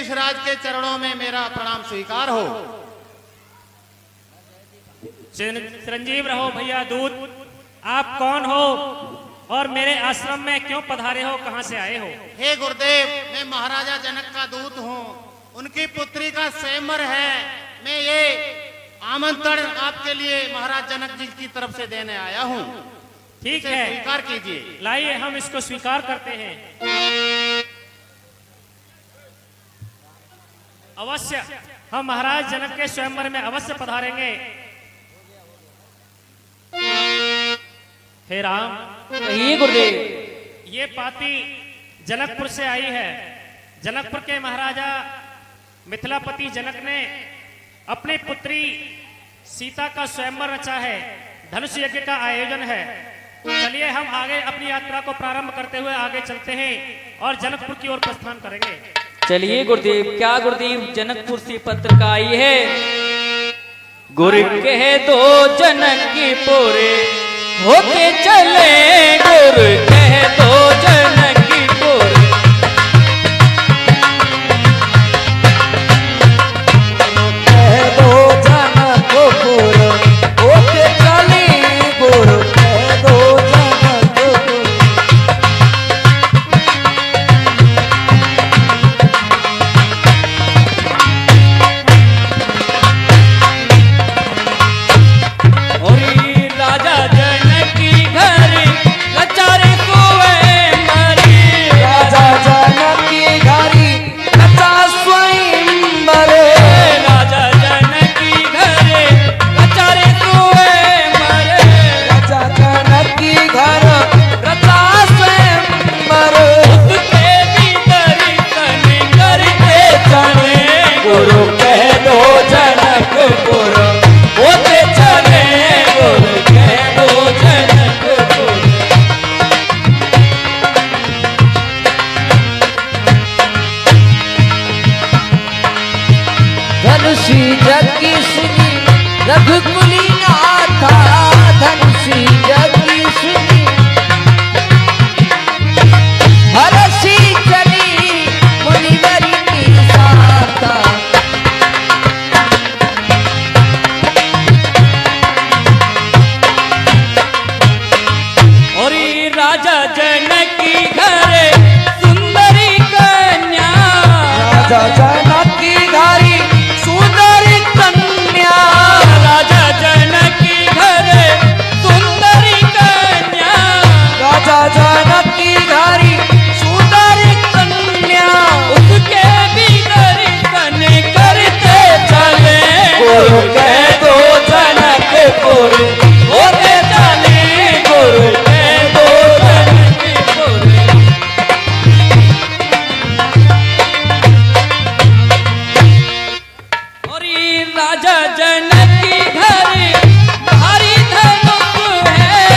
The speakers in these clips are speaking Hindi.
ऋषराज के चरणों में मेरा प्रणाम स्वीकार हो। चिरंजीव रहो भैया दूत। आप कौन हो और मेरे आश्रम में क्यों पधारे हो, कहां से आए हो? हे गुरुदेव, मैं महाराजा जनक का दूत हूँ। उनकी पुत्री का स्वयंवर है। मैं ये आमंत्रण आपके लिए महाराज जनक जी की तरफ से देने आया हूँ। ठीक है, स्वीकार कीजिए। लाइए हम इसको स्वीकार करते हैं। अवश्य हम महाराज जनक के स्वयंवर में अवश्य पधारेंगे। हे राम। कहिए गुरुदेव। ये पाती जनकपुर से आई है। जनकपुर के महाराजा मिथिलापति जनक ने अपनी पुत्री सीता का स्वयंवर रचा है। धनुष यज्ञ का आयोजन है। चलिए हम आगे अपनी यात्रा को प्रारंभ करते हुए आगे चलते हैं और जनकपुर की ओर प्रस्थान करेंगे। चलिए गुरुदेव। क्या गुरुदेव, जनकपुर से पत्र का आई है। गुरु कहे दो जनक की पूरे होके चले, गुरु कहे दो जनक की पूरे कहे दो जनक को पूरे होके चले, गुरु कहे दो जनक को रघुकुली नाथा धनुषी जगदीशनी हरसी चली मुनिवरी की साता और राजा जनक की घरे सुंदरी कन्या, राजा जनक की घरी सुंदरी कन्या, राजा जनक की घरे सुंदरी कन्या, राजा जनक की घरी सुंदरी कन्या, उसके भी दर्शन करते चले, गुरु कह दो जनकपुर होते चले, गुरु कह दो जनकपुर। और ये राजा जनक की घरे भारी धनुष है,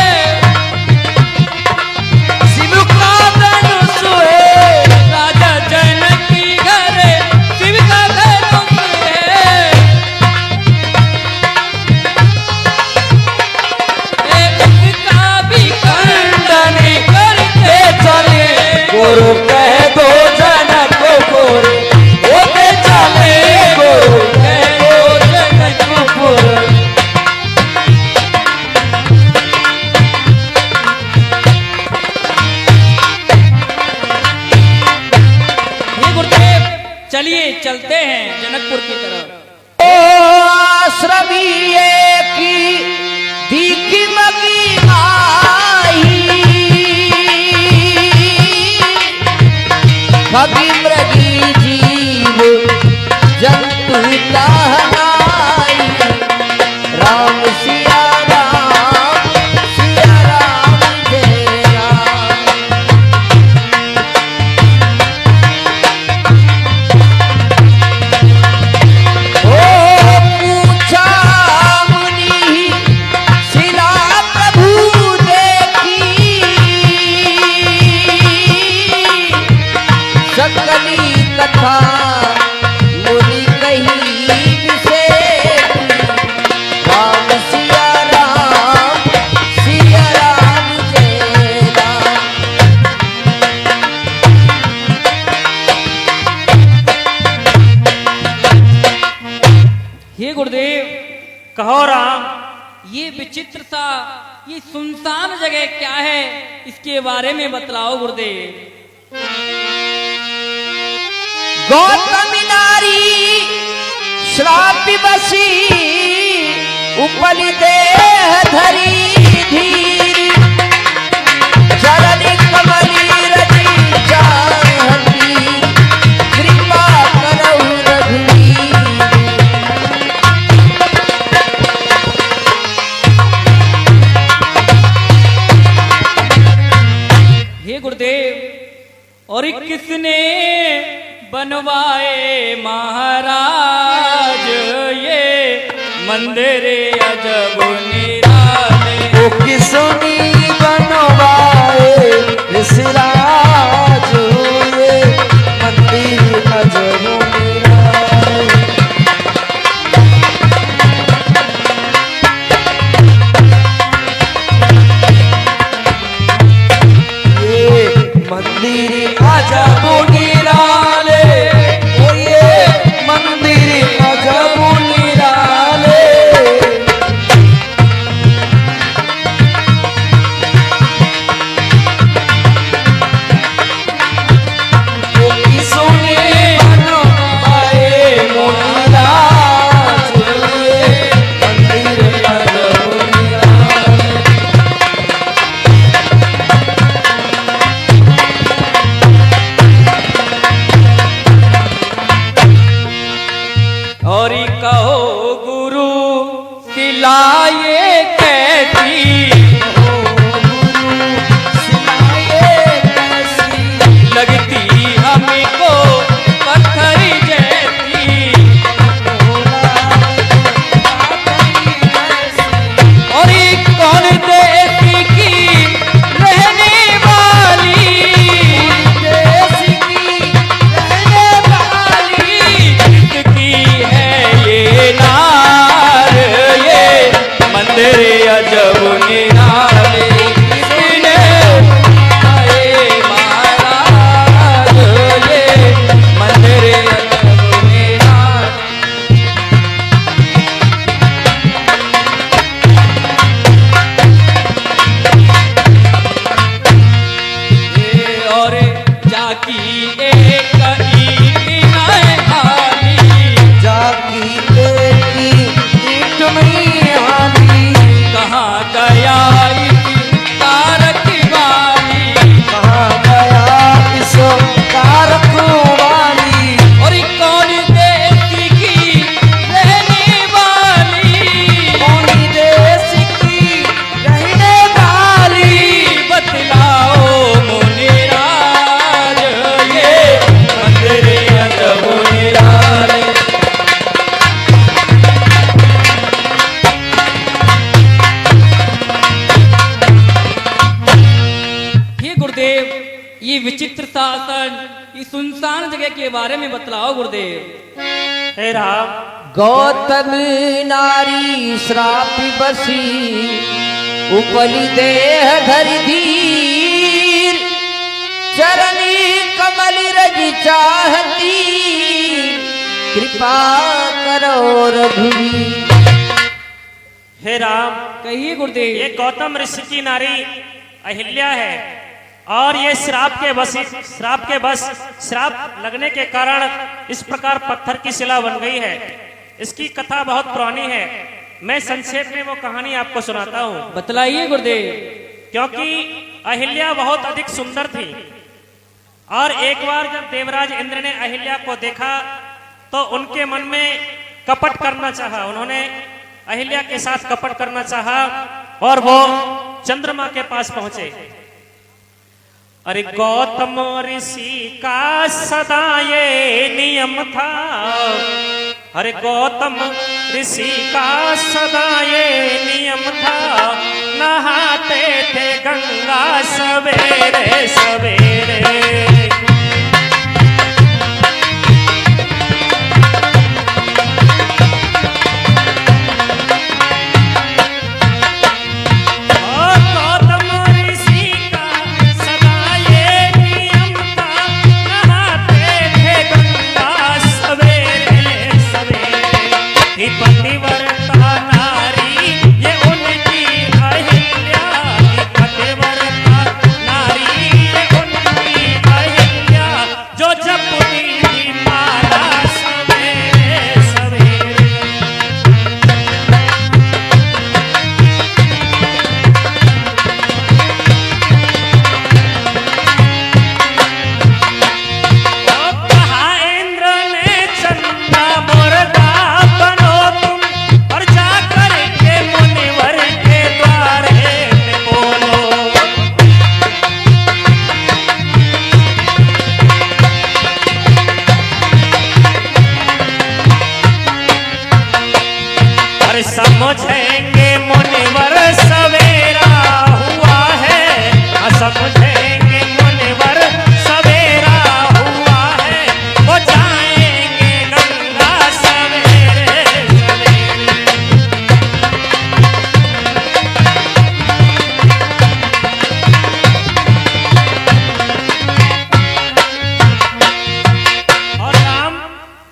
शिव का धनुष है, राजा जनक की घरे शिव का धनुष है, उसका भी खंडन करते चले, गुरु कह दो जनकपुर होते चले, गुरु कह दो जनकपुर। ये गुरुदेव, चलिए चलते हैं जनकपुर की तरफ। आश्रमीये की दीखी मगी आई, मगी मृगी जीव जंतु ताहनाई, राम सिया राम जय राम। ओ पूछा मुनि शिला प्रभु देखी, सकली गुरुदेव, कहो राम। ये विचित्र सा ये सुनसान जगह क्या है, इसके बारे में बतलाओ गुरुदेव। गौतमी नारी श्राप बसी उपली देह धरी धीर चरणी कमली रजी चाहती कृपा करहु रघुवीर। हे गुरुदेव, और किसने बनवाए महाराज ये मंदिर अजब निराले। ओ किसनी बनवाए ऋषिराज ये मंदिर अजब निराले। ये मंदिर अजब निराले, ओ ये मंदिर अजब निराले। ओ किसने बनवाए मोतीराज ये मंदिर अजब निराले। और कहो गुरु सिलाए कैसी, लगती हमको पत्थर जैसी। और कौन देश की रहने वाली, देश की रहने वाली की है ये नार ये मंदिर अजब निराले। किसने आए महाराज ये मंदिर अजब निराले। ये और जाकी एक ईट न खाली, जाकी तेरी ईट में हानी। कहाँ गया तारक वाली। कहाँ गया इस कारक वाली। और कौन देश की रहने वाली, कौन देश की रहने वाली। बतलाओ मुनिराज ये मंदिर अजब निराले। हे गुरुदेव, ये विचित्र शासन ये सुनसान जगह के बारे में बतलाओ गुरुदेव। हे राम। गौतमी नारी श्राप बसी उपली देह धरि धीर चरणी कमल रज चाहती कृपा करो रघुवीर। हे राम, कहिए गुरुदेव। ये गौतम ऋषि की नारी अहिल्या है और ये श्राप के बस श्राप लगने के कारण इस प्रकार पत्थर की शिला बन गई है। इसकी कथा बहुत पुरानी है। मैं संक्षेप में वो कहानी आपको सुनाता हूँ। बतलाइए गुरुदेव। क्योंकि अहिल्या बहुत अधिक सुंदर थी और एक बार जब देवराज इंद्र ने अहिल्या को देखा तो उनके मन में कपट करना चाहा। उन्होंने अहिल्या के साथ कपट करना चाहा और वो चंद्रमा के पास पहुंचे। अरे गौतम ऋषि का सदा ये नियम था। अरे गौतम ऋषि का सदा ये नियम था। नहाते थे गंगा सवेरे सवेरे। पंडित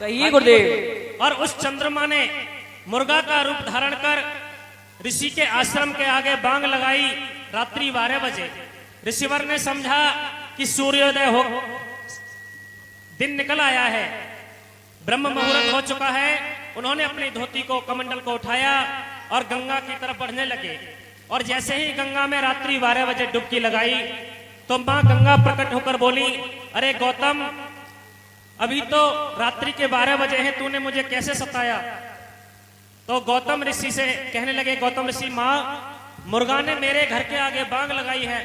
कहिए गुरुदेव। और उस चंद्रमा ने मुर्गा का रूप धारण कर ऋषि के आश्रम के आगे बांग लगाई। रात्रि 12 बजे ऋषिवर ने समझा कि सूर्योदय हो, दिन निकल आया है, ब्रह्म मुहूर्त हो चुका है। उन्होंने अपनी धोती को, कमंडल को उठाया और गंगा की तरफ बढ़ने लगे। और जैसे ही गंगा में रात्रि 12 बजे डुबकी लगाई तो मां गंगा प्रकट होकर बोली, अरे गौतम, अभी तो रात्रि के 12 बजे हैं, तूने मुझे कैसे सताया? तो गौतम ऋषि से कहने लगे, गौतम ऋषि, मां मुर्गा ने मेरे घर के आगे बांग लगाई है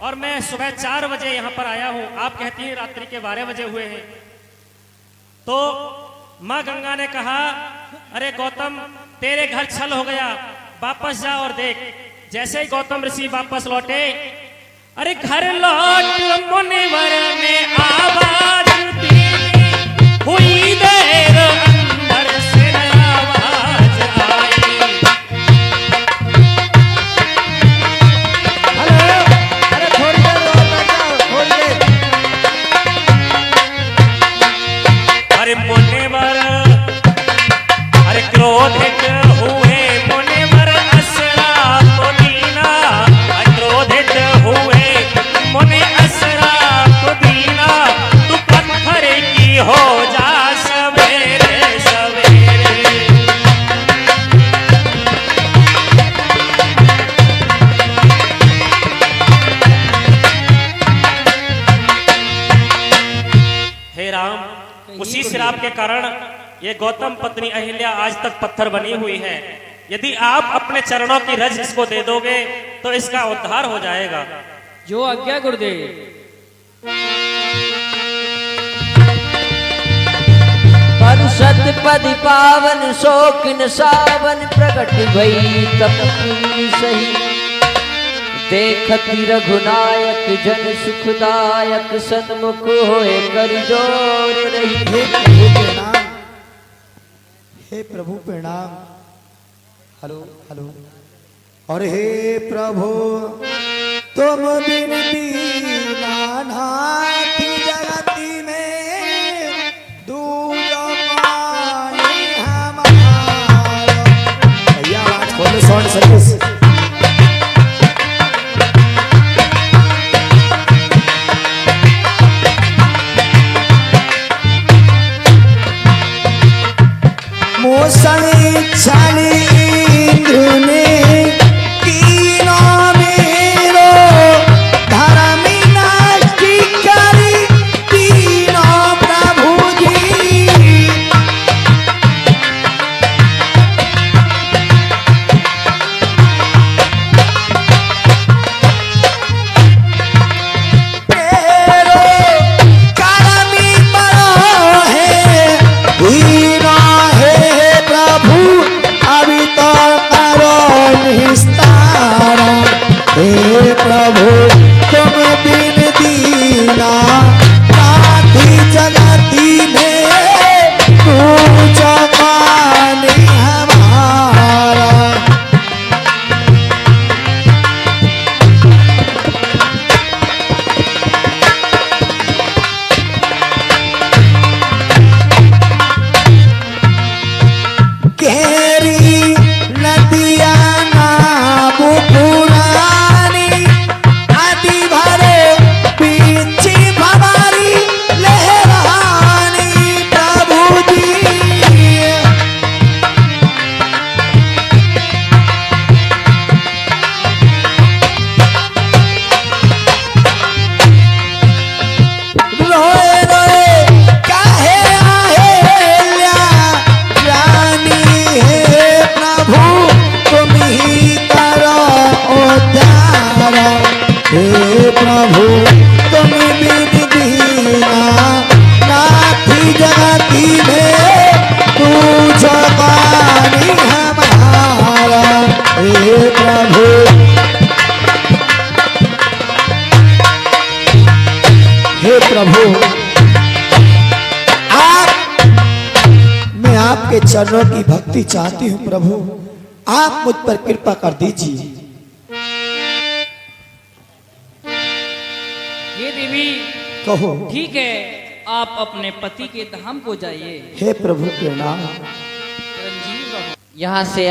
और मैं सुबह 4 बजे यहां पर आया हूं, आप कहती हैं रात्रि के 12 बजे हुए हैं। तो मां गंगा ने कहा, अरे गौतम, तेरे घर छल हो गया, वापस जा और देख। जैसे ही गौतम ऋषि वापस लौटे, अरे घर लौट मुनिवर ने आवाज दी, हुई देर अंदर से आवाज आई। अरे थोड़ी देर और बैठ जाओ, थोड़ी देर। अरे मुनिवर, अरे क्रोधित हुए मुनिवर असरा को दीना, क्रोधित हुए मुनि असरा को दीना, तू पत्थर की हो जा सवेरे सवेरे। हे राम, उसी श्राप के कारण ये गौतम पत्नी अहिल्या आज तक पत्थर बनी हुई है। यदि आप अपने चरणों की रज इसको दे दोगे तो इसका उद्धार हो जाएगा। जो आज्ञा गुरुदेव। परसत पद पावन शोकिन सावन प्रकट भई तपनी सही, देखती रघुनायक जन सुखदायक सन्मुख होए कर जोर रही। हे प्रभु प्रणाम। Hello hello. और हे प्रभु तुम बिन दीनानाथ जगति में दूज पानी हमारा। भैया आवाज खोलो, साउंड सर्विस। मोसमी छाली इंद्र ने तीनों मेरो धर्मी नास्ति करी तीनों प्रभु जी। मेरो कर्मी बड़ो है हीरा है प्रभु, अभी तो करो निस्तारा। हे प्रभु तुम बिन दीना नाथी जगती में पूछ पानी हमारा। गहरी नदिया नाव पुरानी, आदि भरे पीछे भवारी लहरानी प्रभु जी। रोए रोए काहे आहेल्या रानी, हे प्रभु तुम ही करो उद्धार। हे प्रभु तुम बिन दीना नाथी जगती में पूछ पानी हमारा। हे प्रभु हे प्रभु आप, मैं आपके चरणों की भक्ति चाहती हूँ प्रभु, आप मुझ पर कृपा कर दीजिए। ये देवी कहो। ठीक है, आप अपने पति के धाम को जाइए। हे प्रभु प्रणाम। चिरंजीव रहो। यहाँ से